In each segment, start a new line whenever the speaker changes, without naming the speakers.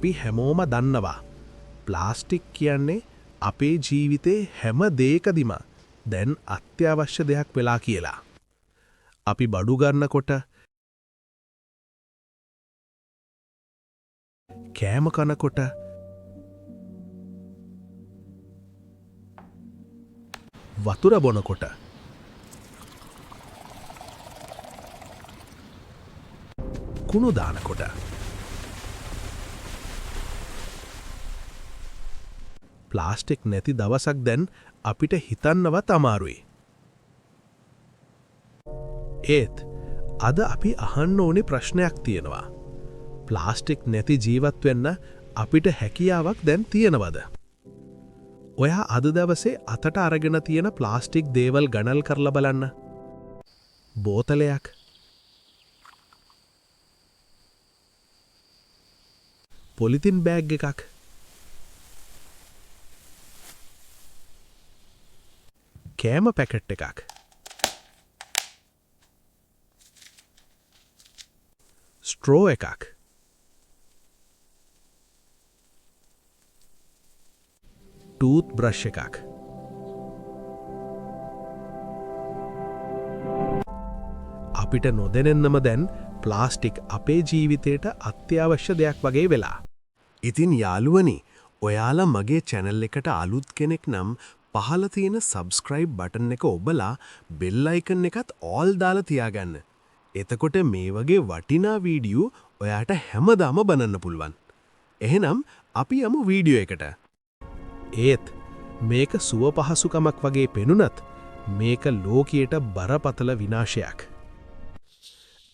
අපි හැමෝම දන්නවා ප්ලාස්ටික් කියන්නේ අපේ ජීවිතේ හැම දෙයකදීම දැන් අත්‍යවශ්‍ය දෙයක් වෙලා කියලා. අපි බඩු ගන්නකොට කෑම කනකොට වතුර බොනකොට කුණු දානකොට ප්ලාස්ටික් නැති දවසක් දැන් අපිට හිතන්නවත් අමාරුයි. ඒත් අද අපි අහන්න ඕනේ ප්‍රශ්නයක් තියෙනවා. ප්ලාස්ටික් නැති ජීවත් වෙන්න අපිට හැකියාවක් දැන් තියෙනවද? ඔයා අද දවසේ අතට අරගෙන තියෙන ප්ලාස්ටික් දේවල් ගණන් කරලා බලන්න. බෝතලයක්, පොලිතින් බෑග් එකක්, කෑම පැකට් එකක්, ස්ට්‍රෝ එකක්, ටූත් බ්‍රෂ් එකක්. අපිට නොදැනෙන්නම දැන් ප්ලාස්ටික් අපේ ජීවිතයට අත්‍යවශ්‍ය දෙයක් වගේ වෙලා.
ඉතින් යාළුවනි, ඔයාලා මගේ channel එකට අලුත් කෙනෙක් නම් පහළ තියෙන subscribe button එක ඔබලා bell icon එකත් all දාලා තියාගන්න. එතකොට මේ වගේ වටිනා වීඩියෝ ඔයාට හැමදාම බලන්න පුළුවන්. එහෙනම් අපි යමු වීඩියෝ එකට.
ඒත් මේක සුව පහසුකමක් වගේ පෙනුනත් මේක ලෝකයට බරපතල විනාශයක්.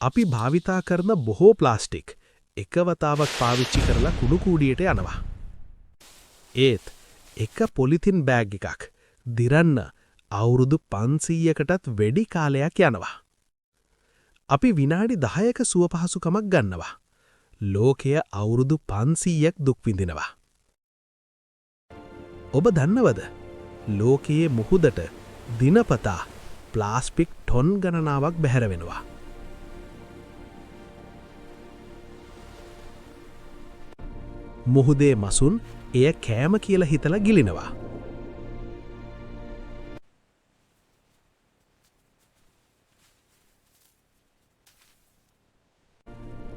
අපි භාවිතා කරන බොහෝ ප්ලාස්ටික් එකවතාවක් පාවිච්චි කරලා කුණු කූඩියට යනවා. ඒත් එක පොලිතින් බෑග් එකක් දිරන්න අවුරුදු 500කටත් වැඩි කාලයක් යනවා. අපි විනාඩි 10ක සුව පහසුකමක් ගන්නවා. ලෝකය අවුරුදු 500ක් දුක් විඳිනවා. ඔබ දන්නවද? ලෝකයේ මුහුදට දිනපතා ප්ලාස්ටික් ටොන් ගණනාවක් බැහැර වෙනවා. මුහුදේ මසුන් එය කෑම කියලා හිතලා ගිලිනවා.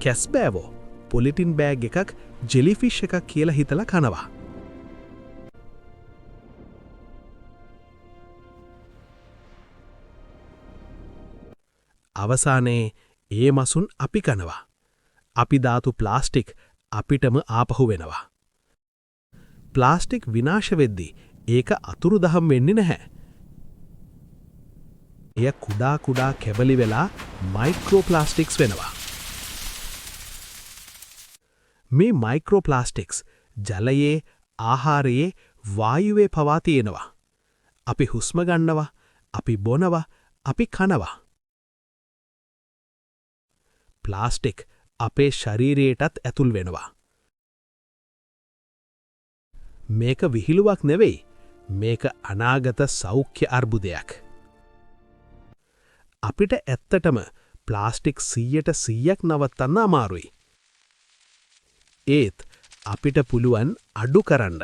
කැස්බෑවෝ පොලිටින් බෑග් එකක් ජෙලිෆිෂ් එකක් කියලා හිතලා කනවා. අවසානයේ ඒ මසුන් අපි කනවා. අපි දාතු ප්ලාස්ටික් අපිටම ආපහු වෙනවා. ප්ලාස්ටික් විනාශ වෙද්දී ඒක අතුරුදහම් වෙන්නේ නැහැ. එය කුඩා කුඩා කැබලි වෙලා මයික්‍රෝප්ලාස්ටික්ස් වෙනවා. මේ මයික්‍රෝප්ලාස්ටික්ස් ජලයේ, ආහාරයේ, වායුවේ පවා තියෙනවා. අපි හුස්ම ගන්නවා, අපි බොනවා, අපි කනවා. ප්ලාස්ටික් අපේ ශරීරයටත් ඇතුල් වෙනවා. මේක විහිළුවක් නෙවෙයි. මේක අනාගත සෞඛ්‍ය අර්බුදයක්. අපිට ඇත්තටම ප්ලාස්ටික් 100% නවත්තන්න අමාරුයි. ඒත් අපිට පුළුවන් අඩු කරන්න.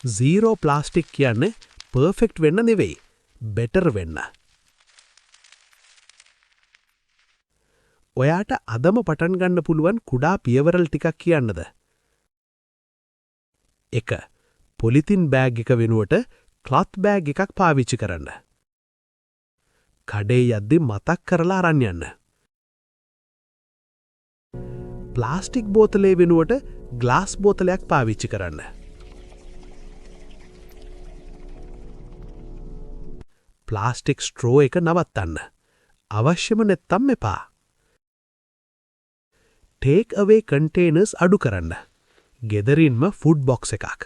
zero ප්ලාස්ටික් කියන්නේ පර්ෆෙක්ට් වෙන්න නෙවෙයි, බෙටර් වෙන්න. ඔයාට අදම පටන් ගන්න පුළුවන් කුඩා පියවරල් ටිකක් කියන්නද? 1. පොලිතින් බෑග් එක වෙනුවට ක්ලොත් බෑග් එකක් පාවිච්චි කරන්න. කඩේ යද්දි මතක් කරලා අරන් යන්න. ප්ලාස්ටික් බෝතලේ වෙනුවට ග්ලාස් බෝතලයක් පාවිච්චි කරන්න. ප්ලාස්ටික් ස්ට්‍රෝ එක නවත්තන්න. අවශ්‍යම නැත්තම් එපා. ටේක් අවේ කන්ටේනර්ස් අඩු කරන්න. ගෙදරින්ම ෆුඩ් බොක්ස් එකක්.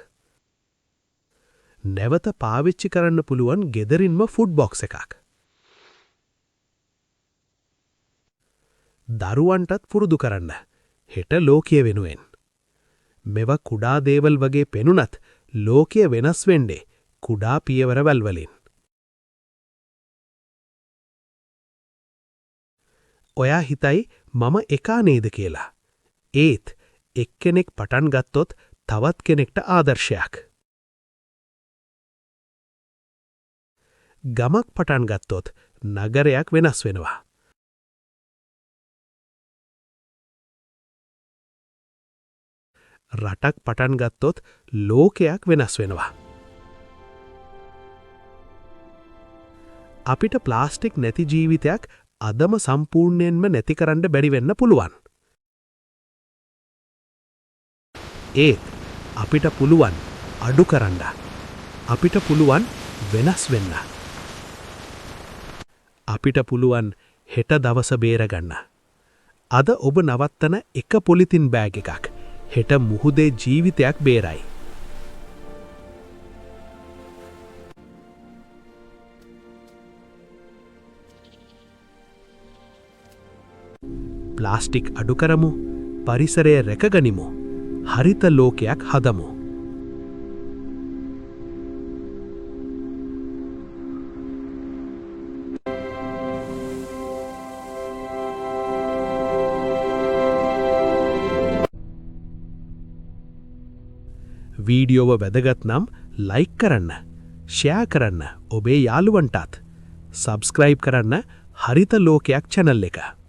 නැවත පාවිච්චි කරන්න පුළුවන් ගෙදරින්ම ෆුඩ් බොක්ස් එකක්. දරුවන්ටත් පුරුදු කරන්න. හෙට ලෝකය වෙනුවෙන්. මෙව කුඩා දේවල් වගේ පෙනුනත් ලෝකය වෙනස් වෙන්නේ කුඩා පියවරවල් වලින්. ඔයා හිතයි මම එකා නේද කියලා. ඒත් එක්කෙනෙක් පටන් ගත්තොත් තවත් කෙනෙක්ට ආදර්ශයක්. ගමක් පටන් ගත්තොත් නගරයක් වෙනස් වෙනවා. රටක් පටන් ගත්තොත් ලෝකයක් වෙනස් වෙනවා. අපිට ප්ලාස්ටික් නැති ජීවිතයක් අදම සම්පූර්ණයෙන්ම නැති කරන්න බැරි වෙන්න පුළුවන්. ඒත් අපිට පුළුවන් අඩු කරන්න. අපිට පුළුවන් වෙනස් වෙන්න. අපිට පුළුවන් හෙට දවස බේරගන්න. අද ඔබ නවත්තන එක පොලිතින් බෑග් එකක් හෙට මුහුදේ ජීවිතයක් බේරයි. ප්ලාස්ටික් අඩු කරමු, පරිසරය රැකගනිමු, හරිත ලෝකයක් හදමු. වීඩියෝව වැදගත් නම් ලයික් කරන්න, ෂෙයා කරන්න ඔබේ යාළුවන්ටත්, සබ්ස්ක්‍රයිබ් කරන්න හරිත ලෝකයක් channel එක.